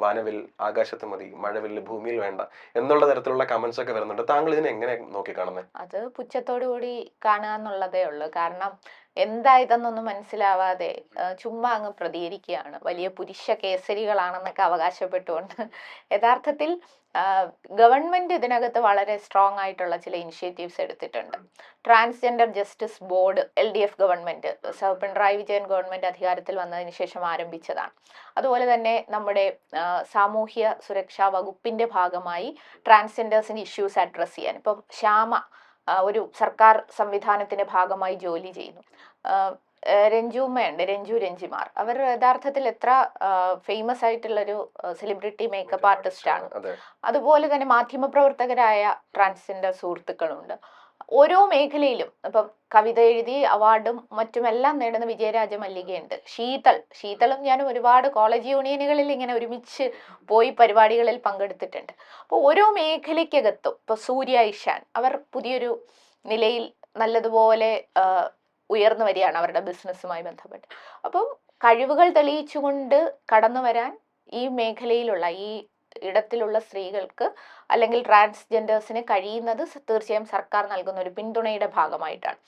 വാനവിൽ ആകാശത്ത് മതി, മഴവില്ല് ഭൂമിയിൽ വേണ്ട എന്നുള്ള തരത്തിലുള്ള കമന്റ്സ് ഒക്കെ വരുന്നുണ്ട്. താങ്കൾ ഇതിനെ എങ്ങനെ നോക്കിക്കാണുന്നത്? അത് പുച്ഛത്തോടു കൂടി കാണുക എന്നുള്ളതേ ഉള്ളൂ. കാരണം എന്താ ഇതെന്നൊന്നും മനസ്സിലാവാതെ ചുമ്മാ അങ്ങ് പ്രതികരിക്കുകയാണ്. വലിയ പുരുഷ കേസരികളാണെന്നൊക്കെ അവകാശപ്പെട്ടുകൊണ്ട്. യഥാർത്ഥത്തിൽ ഗവൺമെന്റ് ഇതിനകത്ത് വളരെ സ്ട്രോങ് ആയിട്ടുള്ള ചില ഇനിഷ്യേറ്റീവ്സ് എടുത്തിട്ടുണ്ട്. Transgender justice board LDF government, Pinarayi Vijayan government അധികാരത്തിൽ വന്നതിന് ശേഷം ആരംഭിച്ചതാണ്. അതുപോലെ തന്നെ നമ്മുടെ സാമൂഹ്യ സുരക്ഷാ വകുപ്പിന്റെ ഭാഗമായി ട്രാൻസ്ജെൻഡേഴ്സിന്റെ ഇഷ്യൂസ് അഡ്രസ് ചെയ്യാൻ ഇപ്പം ശ്യാമ ഒരു സർക്കാർ സംവിധാനത്തിന്റെ ഭാഗമായി ജോലി ചെയ്യുന്നു. രഞ്ജുമ്മയുണ്ട്, രഞ്ജിമാർ. അവർ യഥാർത്ഥത്തിൽ എത്ര ഫേമസ് ആയിട്ടുള്ളൊരു സെലിബ്രിറ്റി മേക്കപ്പ് ആർട്ടിസ്റ്റ് ആണ്. അതുപോലെ തന്നെ മാധ്യമപ്രവർത്തകരായ ട്രാൻസ്ജെൻഡർ സുഹൃത്തുക്കളുണ്ട്. ഓരോ മേഖലയിലും ഇപ്പം കവിത എഴുതി അവാർഡും മറ്റുമെല്ലാം നേടുന്ന വിജയരാജ മല്ലികയുണ്ട്. ശീതളും ഞാനും ഒരുപാട് കോളേജ് യൂണിയനുകളിൽ ഇങ്ങനെ ഒരുമിച്ച് പോയി പരിപാടികളിൽ പങ്കെടുത്തിട്ടുണ്ട്. അപ്പോൾ ഓരോ മേഖലയ്ക്കകത്തും ഇപ്പൊ സൂര്യ ഇഷാൻ അവർ പുതിയൊരു നിലയിൽ നല്ലതുപോലെ ഉയർന്നു വരികയാണ് അവരുടെ ബിസിനസ്സുമായി ബന്ധപ്പെട്ട്. അപ്പം കഴിവുകൾ തെളിയിച്ചുകൊണ്ട് കടന്നു വരാൻ ഈ മേഖലയിലുള്ള ഈ ഇടത്തിലുള്ള സ്ത്രീകൾക്ക് അല്ലെങ്കിൽ ട്രാൻസ്ജെൻഡേഴ്സിന് കഴിയുന്നത് തീർച്ചയായും സർക്കാർ നൽകുന്ന ഒരു പിന്തുണയുടെ ഭാഗമായിട്ടാണ്.